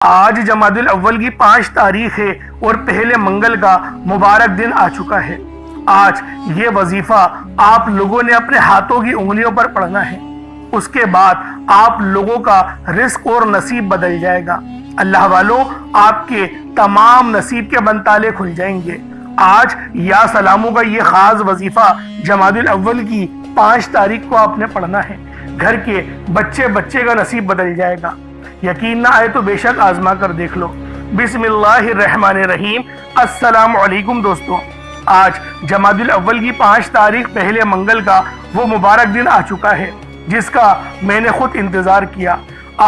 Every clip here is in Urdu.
آج جمادی الاول کی 5 تاریخ ہے اور پہلے منگل کا مبارک دن آ چکا ہے۔ آج یہ وظیفہ آپ لوگوں نے اپنے ہاتھوں کی انگلیوں پر پڑھنا ہے۔ اس کے بعد آپ لوگوں کا رزق اور نصیب بدل جائے گا۔ اللہ والوں، آپ کے تمام نصیب کے بنتالے کھل جائیں گے۔ آج یا سلاموں کا یہ خاص وظیفہ جمادی الاول کی 5 تاریخ کو آپ نے پڑھنا ہے۔ گھر کے بچے کا نصیب بدل جائے گا۔ یقین نہ آئے تو بے شک آزما کر دیکھ لو۔ بسم اللہ الرحمن الرحیم۔ السلام علیکم دوستو، آج جمادی الاول کی 5 تاریخ پہلے منگل کا وہ مبارک دن آ چکا ہے جس کا میں نے خود انتظار کیا۔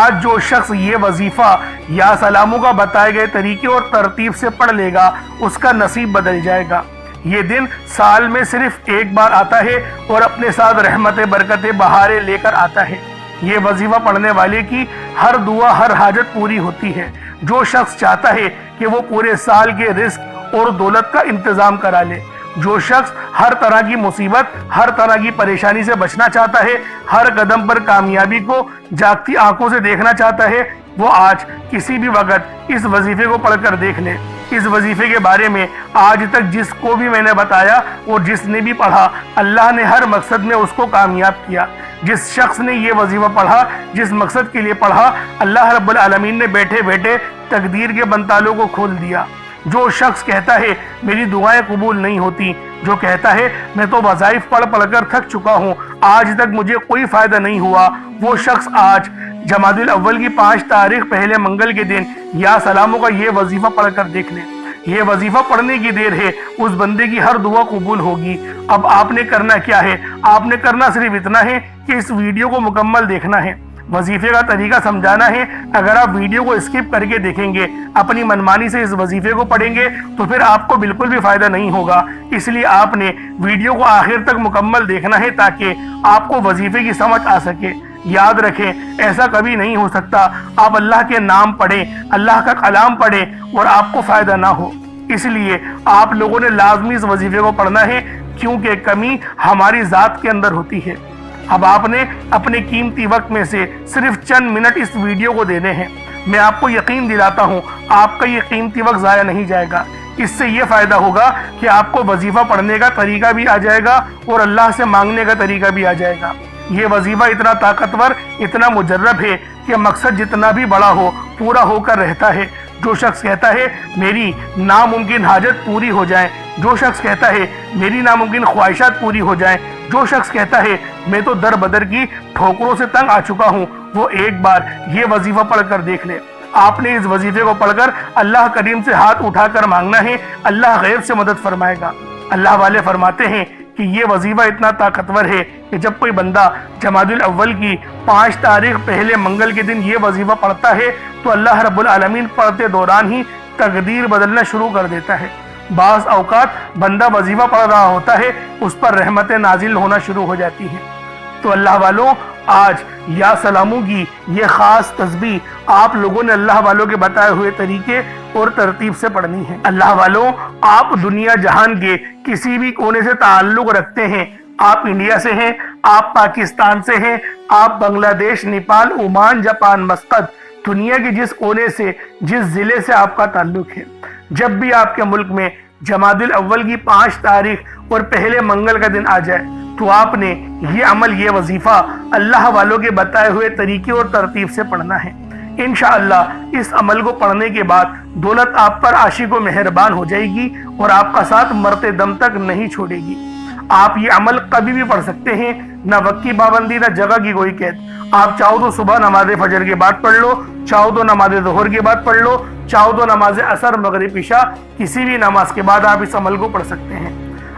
آج جو شخص یہ وظیفہ یا سلاموں کا بتائے گئے طریقے اور ترتیب سے پڑھ لے گا اس کا نصیب بدل جائے گا۔ یہ دن سال میں صرف ایک بار آتا ہے اور اپنے ساتھ رحمت برکتیں بہاریں لے کر آتا ہے۔ یہ وظیفہ پڑھنے والے کی ہر دعا ہر حاجت پوری ہوتی ہے۔ جو شخص چاہتا ہے کہ وہ پورے سال کے رزق اور دولت کا انتظام کرا لے، جو شخص ہر طرح کی مصیبت ہر طرح کی پریشانی سے بچنا چاہتا ہے، ہر قدم پر کامیابی کو جاگتی آنکھوں سے دیکھنا چاہتا ہے، وہ آج کسی بھی وقت اس وظیفے کو پڑھ کر دیکھ لے۔ اس وظیفے کے بارے میں آج تک جس کو بھی میں نے بتایا اور جس نے بھی پڑھا، اللہ نے ہر مقصد میں اس کو کامیاب کیا۔ جس شخص نے یہ وظیفہ پڑھا، جس مقصد کے لیے پڑھا، اللہ رب العالمین نے بیٹھے بیٹھے تقدیر کے بنتالوں کو کھول دیا۔ جو شخص کہتا ہے میری دعائیں قبول نہیں ہوتی، جو کہتا ہے میں تو وظائف پڑھ کر تھک چکا ہوں، آج تک مجھے کوئی فائدہ نہیں ہوا، وہ شخص آج جمادی الاول کی 5 تاریخ پہلے منگل کے دن یا سلاموں کا یہ وظیفہ پڑھ کر دیکھ لیں۔ یہ وظیفہ پڑھنے کی دیر ہے، اس بندے کی ہر دعا قبول ہوگی۔ اب آپ نے کرنا کیا ہے؟ آپ نے کرنا صرف اتنا ہے کہ اس ویڈیو کو مکمل دیکھنا ہے، وظیفے کا طریقہ سمجھانا ہے۔ اگر آپ ویڈیو کو اسکپ کر کے دیکھیں گے، اپنی منمانی سے اس وظیفے کو پڑھیں گے تو پھر آپ کو بالکل بھی فائدہ نہیں ہوگا۔ اس لیے آپ نے ویڈیو کو آخر تک مکمل دیکھنا ہے تاکہ آپ کو وظیفے کی سمجھ آ سکے۔ یاد رکھیں، ایسا کبھی نہیں ہو سکتا آپ اللہ کے نام پڑھیں، اللہ کا کلام پڑھیں اور آپ کو فائدہ نہ ہو۔ اس لیے آپ لوگوں نے لازمی اس وظیفے کو پڑھنا ہے، کیونکہ کمی ہماری ذات کے اندر ہوتی ہے۔ اب آپ نے اپنے قیمتی وقت میں سے صرف چند منٹ اس ویڈیو کو دینے ہیں۔ میں آپ کو یقین دلاتا ہوں آپ کا یہ قیمتی وقت ضائع نہیں جائے گا۔ اس سے یہ فائدہ ہوگا کہ آپ کو وظیفہ پڑھنے کا طریقہ بھی آ جائے گا اور اللہ سے مانگنے کا طریقہ بھی آ جائے گا۔ یہ وظیفہ اتنا طاقتور، اتنا مجرب ہے کہ مقصد جتنا بھی بڑا ہو پورا ہو کر رہتا ہے۔ جو شخص کہتا ہے میری ناممکن حاجت پوری ہو جائے، جو شخص کہتا ہے میری ناممکن خواہشات پوری ہو جائیں، جو شخص کہتا ہے میں تو در بدر کی ٹھوکروں سے تنگ آ چکا ہوں، وہ ایک بار یہ وظیفہ پڑھ کر دیکھ لے۔ آپ نے اس وظیفے کو پڑھ کر اللہ کریم سے ہاتھ اٹھا کر مانگنا ہے، اللہ غیب سے مدد فرمائے گا۔ اللہ والے فرماتے ہیں کہ یہ وظیفہ اتنا طاقتور ہے کہ جب کوئی بندہ جمادی الاول کی 5 تاریخ پہلے منگل کے دن یہ وظیفہ پڑھتا ہے تو اللہ رب العالمین پڑھتے دوران ہی تقدیر بدلنا شروع کر دیتا ہے۔ بعض اوقات بندہ وظیفہ پڑھ رہا ہوتا ہے، اس پر رحمتیں نازل ہونا شروع ہو جاتی ہیں۔ تو اللہ والوں، آج یا سلاموں کی یہ خاص تسبیح آپ لوگوں نے اللہ والوں کے بتائے ہوئے طریقے اور ترتیب سے پڑھنی ہے۔ اللہ والوں، آپ دنیا جہان کے کسی بھی کونے سے تعلق رکھتے ہیں، آپ انڈیا سے ہیں، آپ پاکستان سے ہیں، آپ بنگلہ دیش، نیپال، عمان، جاپان، مسقط، دنیا کے جس کونے سے جس ضلع سے آپ کا تعلق ہے، جب بھی آپ کے ملک میں جمادی الاول کی 5 تاریخ اور پہلے منگل کا دن آ جائے تو آپ نے یہ عمل، یہ وظیفہ اللہ والوں کے بتائے ہوئے طریقے اور ترتیب سے پڑھنا ہے۔ انشاءاللہ اس عمل کو پڑھنے کے بعد دولت آپ پر عاشق و مہربان ہو جائے گی اور آپ کا ساتھ مرتے دم تک نہیں چھوڑے گی۔ آپ یہ عمل کبھی بھی پڑھ سکتے ہیں، نہ وقت کی پابندی نہ جگہ کی کوئی قید۔ آپ چاہو تو صبح نماز فجر کے بعد پڑھ لو، چاہو تو نماز ظہر کے بعد پڑھ لو، چاہو تو نماز عصر، مغرب، عشاء، کسی بھی نماز کے بعد آپ اس عمل کو پڑھ سکتے ہیں۔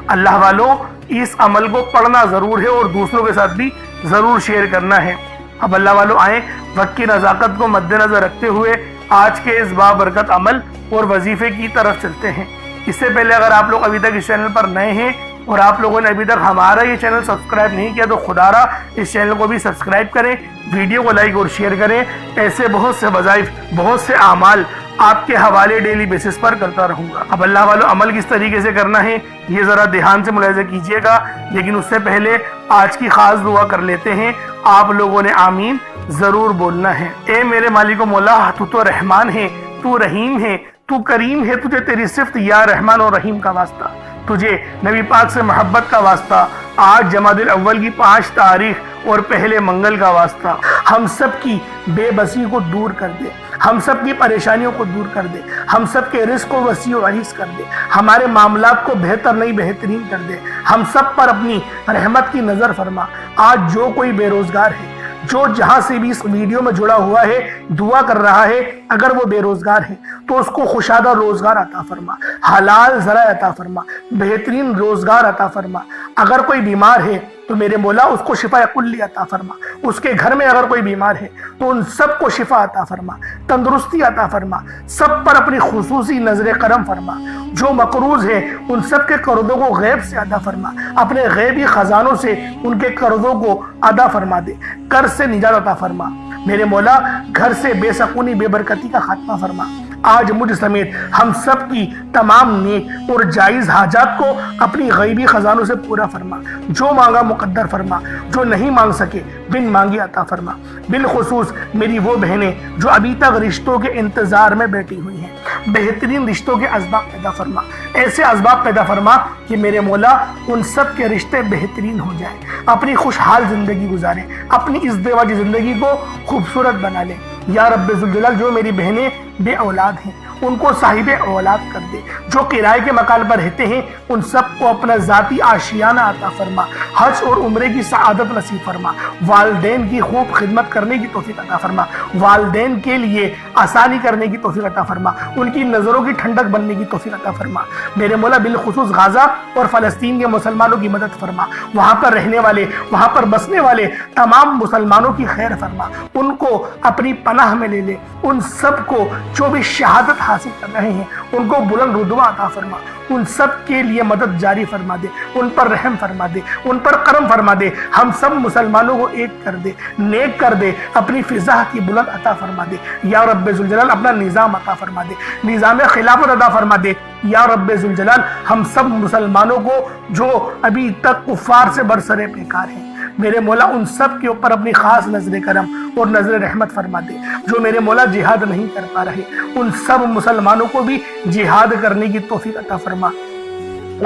اللہ والوں، اس عمل کو پڑھنا ضرور ہے اور دوسروں کے ساتھ بھی ضرور شیئر کرنا ہے۔ اب اللہ والوں آئیں، وقت کی نزاکت کو مد نظر رکھتے ہوئے آج کے اس بابرکت عمل اور وظیفے کی طرف چلتے ہیں۔ اس سے پہلے اگر آپ لوگ ابھی تک اس چینل پر نئے ہیں اور آپ لوگوں نے ابھی تک ہمارا یہ چینل سبسکرائب نہیں کیا تو خدا را اس چینل کو بھی سبسکرائب کریں، ویڈیو کو لائک اور شیئر کریں۔ ایسے بہت سے وظائف، بہت سے اعمال آپ کے حوالے ڈیلی بیسس پر کرتا رہوں گا۔ اب اللہ والوں، عمل کس طریقے سے کرنا ہے یہ ذرا دھیان سے ملاحظہ کیجئے گا، لیکن اس سے پہلے آج کی خاص دعا کر لیتے ہیں۔ آپ لوگوں نے آمین ضرور بولنا ہے۔ اے میرے مالک و مولا، تو رحمان ہے، تو رحیم ہے، تو کریم ہے، تجھے تیری صفت یا رحمان و رحیم کا واسطہ، تجھے نبی پاک سے محبت کا واسطہ، آج جمادی الاول کی 5 تاریخ اور پہلے منگل کا واسطہ، ہم سب کی بے بسی کو دور کر دے، ہم سب کی پریشانیوں کو دور کر دے، ہم سب کے رزق کو وسیع و عریض کر دے، ہمارے معاملات کو بہتر نہیں بہترین کر دے، ہم سب پر اپنی رحمت کی نظر فرما۔ آج جو کوئی بے روزگار ہے، جو جہاں سے بھی اس ویڈیو میں جڑا ہوا ہے، دعا کر رہا ہے، اگر وہ بے روزگار ہے تو اس کو خوشادہ روزگار عطا فرما، حلال ذرائع عطا فرما، بہترین روزگار عطا فرما۔ اگر کوئی بیمار ہے تو میرے مولا اس کو شفا کلی عطا فرما، اس کے گھر میں اگر کوئی بیمار ہے تو ان سب کو شفا عطا فرما، تندرستی عطا فرما، سب پر اپنی خصوصی نظر کرم فرما۔ جو مقروض ہے ان سب کے قرضوں کو غیب سے ادا فرما، اپنے غیبی خزانوں سے ان کے قرضوں کو ادا فرما دے، قرض سے نجات عطا فرما۔ میرے مولا گھر سے بے سکونی بے برکتی کا خاتمہ فرما۔ آج مجھ سمیت ہم سب کی تمام نیک اور جائز حاجات کو اپنی غیبی خزانوں سے پورا فرما، جو مانگا مقدر فرما، جو نہیں مانگ سکے بن مانگی عطا فرما۔ بالخصوص میری وہ بہنیں جو ابھی تک رشتوں کے انتظار میں بیٹھی ہوئی ہیں، بہترین رشتوں کے اسباب پیدا فرما، ایسے اسباب پیدا فرما کہ میرے مولا ان سب کے رشتے بہترین ہو جائیں، اپنی خوشحال زندگی گزاریں، اپنی ازدواجی زندگی کو خوبصورت بنا لیں۔ یا رب ذوالجلال، جو میری بہنیں بے اولاد ہیں ان کو صاحب اولاد کر دے، جو کرائے کے مکان پر رہتے ہیں ان سب کو اپنا ذاتی آشیانہ عطا فرما، حج اور عمرے کی سعادت نصیب فرما، والدین کی خوب خدمت کرنے کی توفیق عطا فرما، والدین کے لیے آسانی کرنے کی توفیق عطا فرما، ان کی نظروں کی ٹھنڈک بننے کی توفیق عطا فرما۔ میرے مولا بالخصوص غزہ اور فلسطین کے مسلمانوں کی مدد فرما، وہاں پر رہنے والے، وہاں پر بسنے والے تمام مسلمانوں کی خیر فرما، ان کو اپنی پناہ میں لے لے، ان سب کو جو بھی شہادت حاصل کر رہے ہیں ان کو بلند رتبہ عطا فرما، ان سب کے لیے مدد جاری فرما دے، ان پر رحم فرما دے، ان پر کرم فرما دے، ہم سب مسلمانوں کو ایک کر دے، نیک کر دے، اپنی فضا کی بلند عطا فرما دے۔ یا رب ذوالجلال اپنا نظام عطا فرما دے، نظام خلافت عطا فرما دے۔ یا رب ذوالجلال ہم سب مسلمانوں کو جو ابھی تک کفار سے برسرے پیکار ہیں، میرے مولا ان سب کے اوپر اپنی خاص نظر کرم اور نظر رحمت فرما دے۔ جو میرے مولا جہاد نہیں کر پا رہے ان سب مسلمانوں کو بھی جہاد کرنے کی توفیق عطا فرما،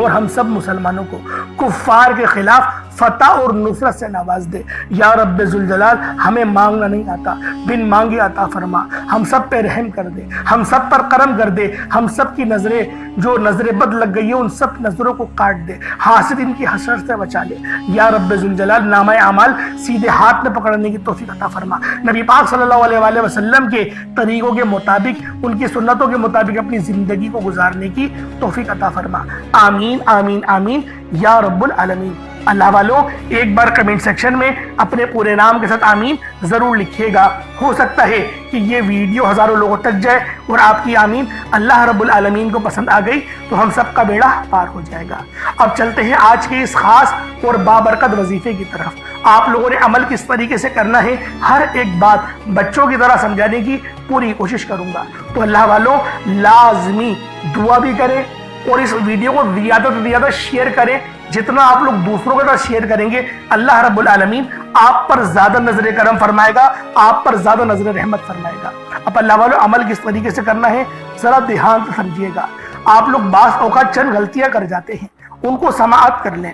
اور ہم سب مسلمانوں کو کفار کے خلاف فتح اور نصرت سے نواز دے۔ یا رب ذوالجلال ہمیں مانگنا نہیں آتا، بن مانگے عطا فرما، ہم سب پہ رحم کر دے، ہم سب پر کرم کر دے، ہم سب کی نظریں جو نظر بد لگ گئی ہے ان سب نظروں کو کاٹ دے، حاسد ان کی حسرت سے بچا لے۔ یا رب ذوالجلال نامہ اعمال سیدھے ہاتھ میں پکڑنے کی توفیق عطا فرما، نبی پاک صلی اللہ علیہ وآلہ وسلم کے طریقوں کے مطابق، ان کی سنتوں کے مطابق اپنی زندگی کو گزارنے کی توفیق عطا فرما۔ آمین آمین آمین یا رب العالمین۔ اللہ والوں ایک بار کمنٹ سیکشن میں اپنے پورے نام کے ساتھ آمین ضرور لکھیے گا، ہو سکتا ہے کہ یہ ویڈیو ہزاروں لوگوں تک جائے اور آپ کی آمین اللہ رب العالمین کو پسند آ گئی تو ہم سب کا بیڑا پار ہو جائے گا۔ اب چلتے ہیں آج کے اس خاص اور بابرکت وظیفے کی طرف۔ آپ لوگوں نے عمل کس طریقے سے کرنا ہے، ہر ایک بات بچوں کی طرح سمجھانے کی پوری کوشش کروں گا، تو اللہ والوں لازمی دعا بھی کریں اور اس ویڈیو کو زیادہ سے زیادہ شیئر کریں۔ جتنا آپ لوگ دوسروں کے ساتھ شیئر کریں گے اللہ رب العالمین آپ پر زیادہ نظر کرم فرمائے گا، آپ پر زیادہ نظر رحمت فرمائے گا۔ اب اللہ والوں عمل کس طریقے سے کرنا ہے ذرا دھیان سے سمجھیے گا۔ آپ لوگ بعض اوقات چند غلطیاں کر جاتے ہیں، ان کو سماعت کر لیں۔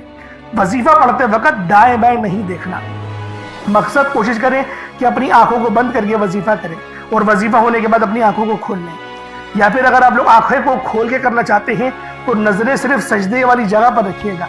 وظیفہ پڑھتے وقت دائیں بائیں نہیں دیکھنا، مقصد کوشش کریں کہ اپنی آنکھوں کو بند کر کے وظیفہ کریں اور وظیفہ ہونے کے بعد اپنی آنکھوں کو کھول لیں، یا پھر اگر آپ لوگ آنکھیں کو کھول کے کرنا چاہتے ہیں تو نظریں صرف سجدے والی جگہ پر رکھیے گا،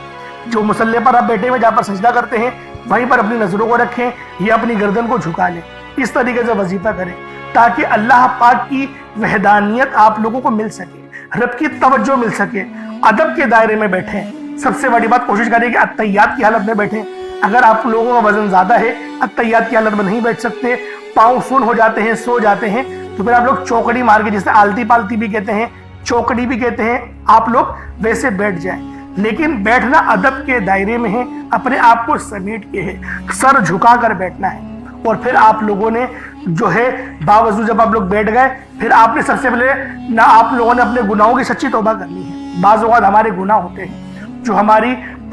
جو مصلی پر آپ بیٹھے ہوئے جہاں پر سجدہ کرتے ہیں وہیں پر اپنی نظروں کو رکھیں یا اپنی گردن کو جھکا لیں۔ اس طریقے سے وظیفہ کریں تاکہ اللہ پاک کی وحدانیت آپ لوگوں کو مل سکے، رب کی توجہ مل سکے، ادب کے دائرے میں بیٹھیں۔ سب سے بڑی بات کوشش کریں کہ اتحیات کی حالت میں بیٹھیں۔ اگر آپ لوگوں کا وزن زیادہ ہے، اتحیات کی حالت میں نہیں بیٹھ سکتے، پاؤں سن ہو جاتے ہیں، سو جاتے ہیں، تو پھر آپ لوگ چوکڑی مار کے، جسے آلتی پالتی بھی کہتے ہیں، چوکڑی بھی کہتے ہیں، آپ لوگ ویسے بیٹھ جائیں۔ لیکن بیٹھنا ادب کے دائرے میں ہے، اپنے آپ کو سمیٹ کے ہے، سر جھکا کر بیٹھنا ہے۔ اور پھر آپ لوگوں نے جو ہے باوضو جب آپ لوگ بیٹھ گئے، پھر آپ نے سب سے پہلے آپ لوگوں نے اپنے گناہوں کی سچی توبہ کرنی ہے۔ بعض اوقات ہمارے گناہ ہوتے ہیں جو ہماری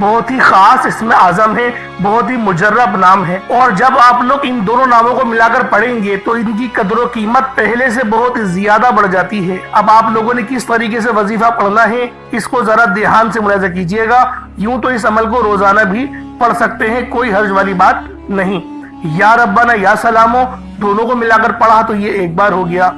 بہت ہی خاص اسم اعظم ہے، بہت ہی مجرب نام ہے، اور جب آپ لوگ ان دونوں ناموں کو ملا کر پڑھیں گے تو ان کی قدر و قیمت پہلے سے بہت زیادہ بڑھ جاتی ہے۔ اب آپ لوگوں نے کس طریقے سے وظیفہ پڑھنا ہے اس کو ذرا دھیان سے ملاحظہ کیجئے گا۔ یوں تو اس عمل کو روزانہ بھی پڑھ سکتے ہیں، کوئی حرج والی بات نہیں۔ یا ربنا یا سلامو دونوں کو ملا کر پڑھا تو یہ ایک بار ہو گیا،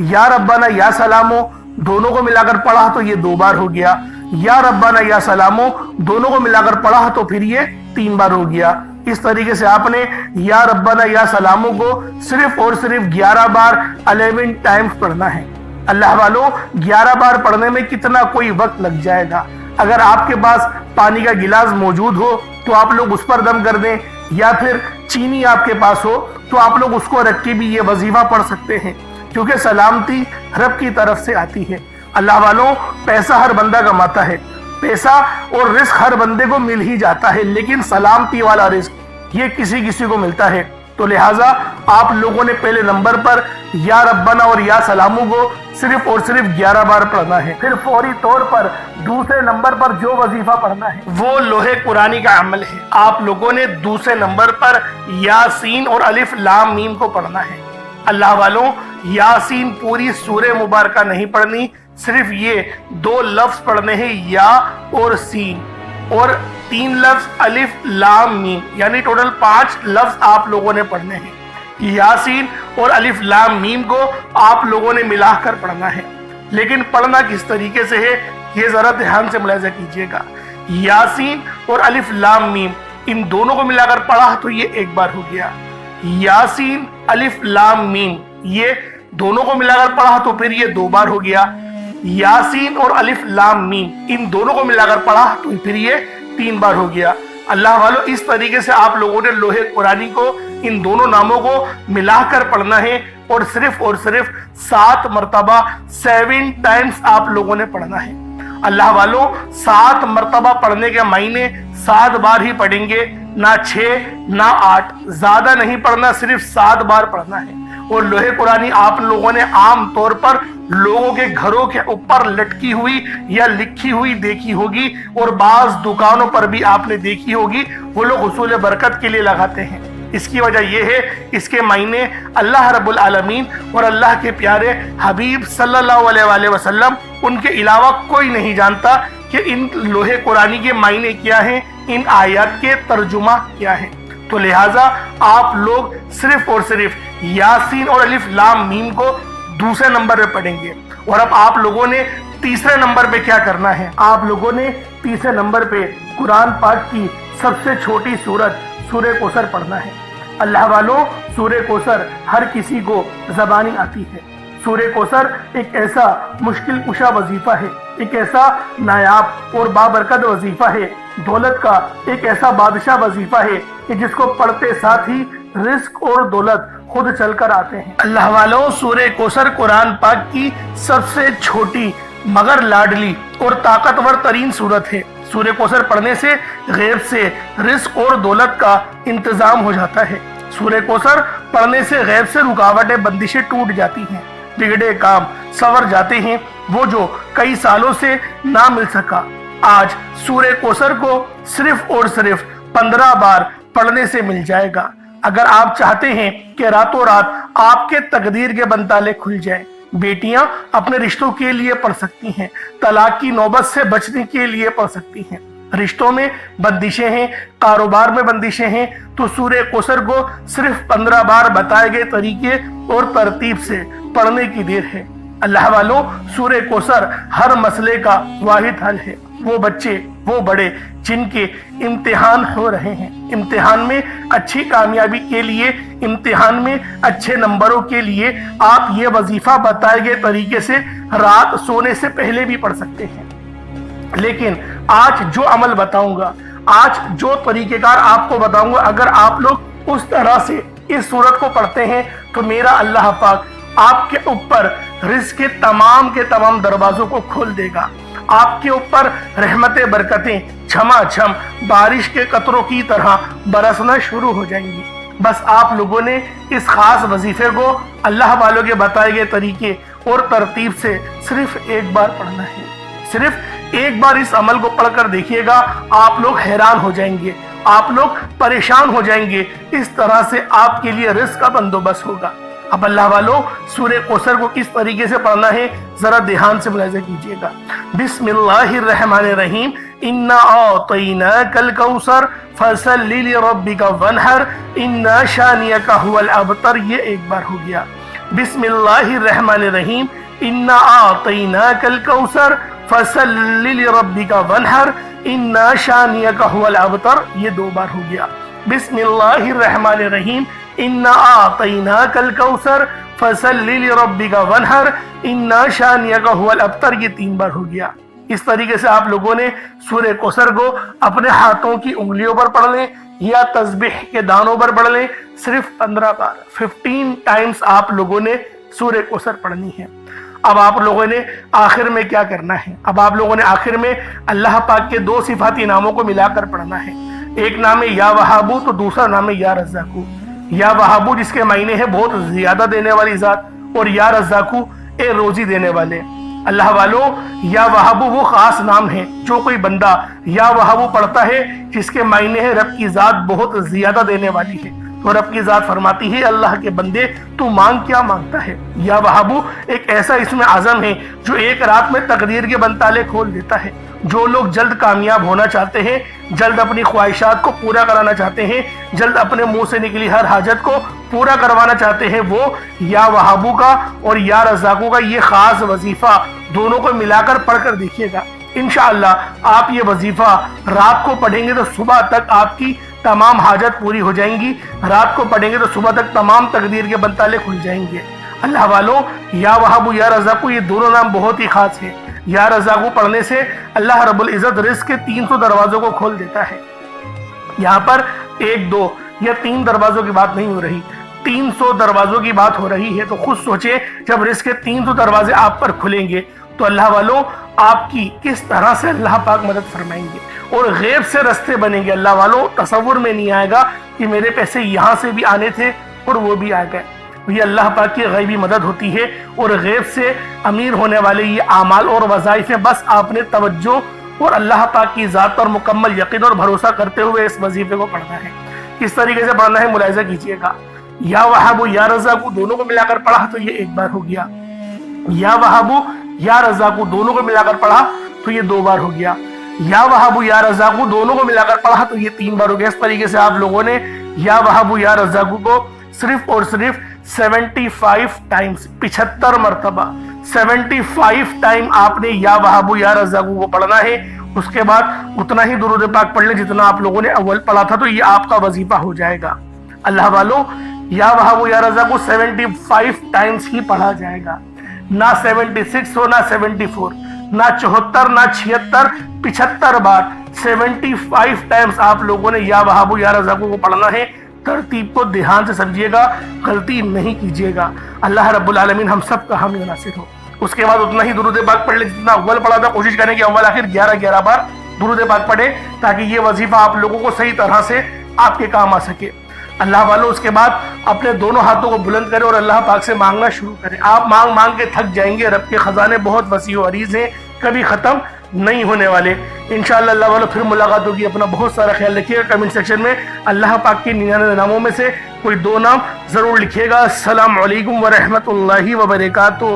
یا ربنا یا سلامو دونوں کو ملا کر پڑھا تو یہ 2 بار ہو گیا، یا ربنا یا سلامو دونوں کو ملا کر پڑھا تو پھر یہ 3 بار ہو گیا۔ اس طریقے سے آپ نے یا ربنا یا سلامو کو صرف اور صرف 11 بار 11 ٹائمز پڑھنا ہے۔ اللہ والوں 11 بار پڑھنے میں کتنا کوئی وقت لگ جائے گا۔ اگر آپ کے پاس پانی کا گلاس موجود ہو تو آپ لوگ اس پر دم کر دیں، یا پھر چینی آپ کے پاس ہو تو آپ لوگ اس کو رکھ کے بھی یہ وظیفہ پڑھ سکتے ہیں، کیونکہ سلامتی رب کی طرف سے آتی ہے۔ اللہ والوں پیسہ ہر بندہ کماتا ہے، پیسہ اور رزق ہر بندے کو مل ہی جاتا ہے، لیکن سلامتی والا رزق یہ کسی کو ملتا ہے۔ تو لہٰذا آپ لوگوں نے پہلے نمبر پر یا ربنا اور یا سلامو کو صرف اور صرف 11 بار پڑھنا ہے۔ پھر فوری طور پر دوسرے نمبر پر جو وظیفہ پڑھنا ہے وہ لوح قرآنی کا عمل ہے۔ آپ لوگوں نے دوسرے نمبر پر یاسین اور الف لام میم کو پڑھنا ہے۔ اللہ والوں یاسین پوری سورہ مبارکہ نہیں پڑھنی، صرف یہ 2 لفظ پڑھنے ہیں، یا اور سین، اور 3 لفظ الف لام میم، یعنی ٹوٹل 5 لفظ آپ لوگوں نے پڑھنے ہیں۔ یاسین اور الف لام میم کو آپ لوگوں نے ملا کر پڑھنا ہے، لیکن پڑھنا کس طریقے سے ہے یہ ذرا دھیان سے ملاحظہ کیجئے گا۔ یاسین اور الف لام میم ان دونوں کو ملا کر پڑھا تو یہ 1 بار ہو گیا، یاسین الف لام میم یہ دونوں کو ملا کر پڑھا تو پھر یہ 2 بار ہو گیا، یاسین اور الف لام میم ان دونوں کو ملا کر پڑھا تو پھر یہ 3 بار ہو گیا۔ اللہ والو اس طریقے سے آپ لوگوں نے لوح قرآنی کو ان دونوں ناموں کو ملا کر پڑھنا ہے، اور صرف 7 مرتبہ 7 ٹائمز آپ لوگوں نے پڑھنا ہے۔ اللہ والو 7 مرتبہ پڑھنے کے معنی 7 بار ہی پڑھیں گے، نہ 6 نہ 8، زیادہ نہیں پڑھنا، صرف 7 بار پڑھنا ہے۔ اور لوح قرآنی آپ لوگوں نے عام طور پر لوگوں کے گھروں کے اوپر لٹکی ہوئی یا لکھی ہوئی دیکھی ہوگی، اور بعض دکانوں پر بھی آپ نے دیکھی ہوگی، وہ لوگ حصول برکت کے لیے لگاتے ہیں۔ اس کی وجہ یہ ہے اس کے معنی اللہ رب العالمین اور اللہ کے پیارے حبیب صلی اللہ علیہ وآلہ وسلم ان کے علاوہ کوئی نہیں جانتا کہ ان لوح قرآنی کے معنی کیا ہیں، ان آیات کے ترجمہ کیا ہیں۔ تو لہٰذا آپ لوگ صرف اور صرف یاسین اور الف لام میم کو دوسرے نمبر پہ پڑھیں گے۔ اور اب آپ لوگوں نے تیسرے نمبر پہ کیا کرنا ہے؟ آپ لوگوں نے تیسرے نمبر پہ قرآن پاک کی سب سے چھوٹی سورت سورہ کوثر پڑھنا ہے۔ اللہ والوں سورہ کوثر ہر کسی کو زبانی آتی ہے۔ سورہ کوثر ایک ایسا مشکل کشا وظیفہ ہے، ایک ایسا نایاب اور بابرکت وظیفہ ہے، دولت کا ایک ایسا بادشاہ وظیفہ ہے کہ جس کو پڑھتے ساتھ ہی رزق اور دولت خود چل کر آتے ہیں۔ اللہ والوں سورہ کوثر قرآن پاک کی سب سے چھوٹی مگر لاڈلی اور طاقتور ترین سورت ہے۔ سورہ کوثر پڑھنے سے غیب سے رزق اور دولت کا انتظام ہو جاتا ہے۔ سورہ کوثر پڑھنے سے غیب سے رکاوٹیں بندشیں ٹوٹ جاتی ہیں، بگڑے کام سنور جاتے ہیں، وہ جو کئی سالوں سے نہ مل سکا آج سورہ کوثر کو صرف اور صرف 15 بار پڑھنے سے مل جائے گا۔ اگر آپ چاہتے ہیں کہ راتوں رات آپ کے تقدیر کے بنتالے کھل جائیں، بیٹیاں اپنے رشتوں کے لیے پڑھ سکتی ہیں، طلاق کی نوبت سے بچنے کے لیے پڑھ سکتی ہیں، رشتوں میں بندشیں ہیں، کاروبار میں بندشیں ہیں، تو سورہ کوثر کو صرف 15 بار بتائے گئے طریقے اور ترتیب سے پڑھنے کی دیر ہے۔ اللہ والوں سورہ کوثر ہر مسئلے کا واحد حل ہے۔ وہ بچے وہ بڑے جن کے امتحان ہو رہے ہیں، امتحان میں اچھی کامیابی کے لیے، امتحان میں اچھے نمبروں کے لیے آپ یہ وظیفہ بتائے گئے طریقے سے رات سونے سے پہلے بھی پڑھ سکتے ہیں۔ لیکن آج جو عمل بتاؤں گا، آج جو طریقہ کار آپ کو بتاؤں گا، اگر آپ لوگ اس طرح سے اس سورت کو پڑھتے ہیں تو میرا اللہ پاک آپ کے اوپر رزق کے تمام دروازوں کو کھول دے گا۔ آپ کے اوپر رحمتیں برکتیں چھما چھم بارش کے قطروں کی طرح برسنا شروع ہو جائیں گی۔ بس آپ لوگوں نے اس خاص وظیفے کو اللہ والوں کے بتائے گئے طریقے اور ترتیب سے صرف ایک بار پڑھنا ہے، صرف ایک بار اس عمل کو پڑھ کر دیکھیے گا، آپ لوگ حیران ہو جائیں گے، آپ لوگ پریشان ہو جائیں گے، اس طرح سے آپ کے لیے رزق کا بندوبست ہوگا۔ اب اللہ والو سورہ کوثر کو کس طریقے سے پڑھنا ہے ذرا دھیان سے ملاحظہ کیجئے گا۔ بسم اللہ الرحمن الرحیم، انا اعطیناک الکوثر فصل لربک وانحر ان شانئک هو الابتر، یہ ایک بار ہو گیا۔ بسم اللہ الرحمن الرحیم، انا اعطیناک الکوثر فصل لربک وانحر ان شانئک هو الابتر، یہ دو بار ہو گیا۔ بسم اللہ الرحمن الرحیم، انا اعطیناک الکوثر فصل لربک وانحر ان شانئک هو الابتر، یہ تین بار ہو گیا۔ اس طریقے سے آپ لوگوں نے سورہ کوثر کو اپنے ہاتھوں کی انگلیوں پر پڑھ لیں یا تسبیح کے دانوں پر پڑھ لیں، صرف 15 بار 15 ٹائمز آپ لوگوں نے سورہ کوثر پڑھنی ہے۔ اب آپ لوگوں نے آخر میں کیا کرنا ہے؟ اب آپ لوگوں نے آخر میں اللہ پاک کے دو صفاتی ناموں کو ملا کر پڑھنا ہے، ایک نام ہے یا وہابو تو دوسرا نام ہے یا رزاقو۔ یا وہابو جس کے معنی ہے بہت زیادہ دینے والی ذات، اور یا رزاقو اے روزی دینے والے۔ اللہ والو یا وہابو وہ خاص نام ہے، جو کوئی بندہ یا وہابو پڑھتا ہے جس کے معنی ہے رب کی ذات بہت زیادہ دینے والی ہے، تو رب کی ذات فرماتی ہے اللہ کے بندے تو مانگ کیا مانگتا ہے۔ یا وہابو ایک ایسا اسم اعظم ہے جو ایک رات میں تقدیر کے بنتالے کھول دیتا ہے۔ جو لوگ جلد کامیاب ہونا چاہتے ہیں، جلد اپنی خواہشات کو پورا کرانا چاہتے ہیں، جلد اپنے منہ سے نکلی ہر حاجت کو پورا کروانا چاہتے ہیں، وہ یا وہابو کا اور یا رزاقو کا یہ خاص وظیفہ دونوں کو ملا کر پڑھ کر دیکھیے گا۔ انشاءاللہ آپ یہ وظیفہ رات کو پڑھیں گے تو صبح تک آپ کی تمام حاجت پوری ہو جائیں گی، رات کو پڑھیں گے تو صبح تک تمام تقدیر کے بنتالے کھل جائیں گے۔ اللہ والوں یا وہابو یا رزاقو یہ دونوں نام بہت ہی خاص ہیں۔ یا رزاقو پڑھنے سے اللہ رب العزت رزق کے 300 دروازوں کو کھول دیتا ہے۔ یہاں پر 1 2 یا 3 دروازوں کی بات نہیں ہو رہی، 300 دروازوں کی بات ہو رہی ہے، تو خود سوچیں جب رزق کے 300 دروازے آپ پر کھلیں گے تو اللہ والوں آپ کی کس طرح سے اللہ پاک مدد فرمائیں گے اور غیب سے رستے بنیں گے۔ اللہ والوں تصور میں نہیں آئے گا کہ میرے پیسے یہاں سے بھی آنے تھے اور وہ بھی آ گئے۔ یہ اللہ پاک کی غیبی مدد ہوتی ہے، اور غیب سے امیر ہونے والے یہ اعمال اور وظائف ہیں، بس آپ نے توجہ اور اللہ پاک کی ذات پر مکمل یقین اور بھروسہ کرتے ہوئے اس وظیفے کو پڑھنا ہے۔ کس طریقے سے پڑھنا ہے ملاحظہ کیجئے گا۔ یا وہابو یا رزاقو دونوں کو ملا کر پڑھا تو یہ ایک بار ہو گیا، یا وہابو یا رزاقو دونوں کو ملا کر پڑھا تو یہ 2 بار ہو گیا، یا وہابو یا رزاقو دونوں کو ملا کر پڑھا تو یہ 3 بار ہو گیا۔ اس طریقے سے آپ لوگوں نے یا وہابو یا رزاقو کو صرف اور صرف 75 ٹائمز 75 مرتبہ 75 ٹائم آپ نے یا وہابو یا رزاقو کو پڑھنا ہے۔ اس کے بعد اتنا ہی درود پاک پڑھ لیں جتنا آپ لوگوں نے اول پڑھا تھا، تو یہ آپ کا وظیفہ ہو جائے گا۔ اللہ والوں یا وہابو یا رزاقو 75 ٹائمز ہی پڑھا جائے گا، نہ 76 ہو، نہ 74، نہ 74، نہ 76، 75 بار 75 ٹائمز آپ لوگوں نے یا وہابو یا رزاقو کو پڑھنا ہے۔ ترتیب کو دھیان سے سمجھیے گا، غلطی نہیں کیجیے گا۔ اللہ رب العالمین ہم سب کا حامی و ناصر ہو۔ اس کے بعد اتنا ہی درود پاک پڑھ لیں جتنا اول پڑھا تھا، کوشش کریں کہ اول آخر 11 بار درود پاک پڑھیں تاکہ یہ وظیفہ آپ لوگوں کو صحیح طرح سے آپ کے کام آ سکے۔ اللہ والوں اس کے بعد اپنے دونوں ہاتھوں کو بلند کریں اور اللہ پاک سے مانگنا شروع کریں۔ آپ مانگ مانگ کے تھک جائیں گے، رب کے خزانے بہت وسیع و عریض ہیں، کبھی ختم نہیں ہونے والے۔ انشاءاللہ اللہ والوں پھر ملاقات ہوگی۔ اپنا بہت سارا خیال رکھیے گا۔ کمنٹ سیکشن میں اللہ پاک کے 99 ناموں میں سے کوئی 2 نام ضرور لکھیے گا۔ السلام علیکم ورحمۃ اللہ وبرکاتہ۔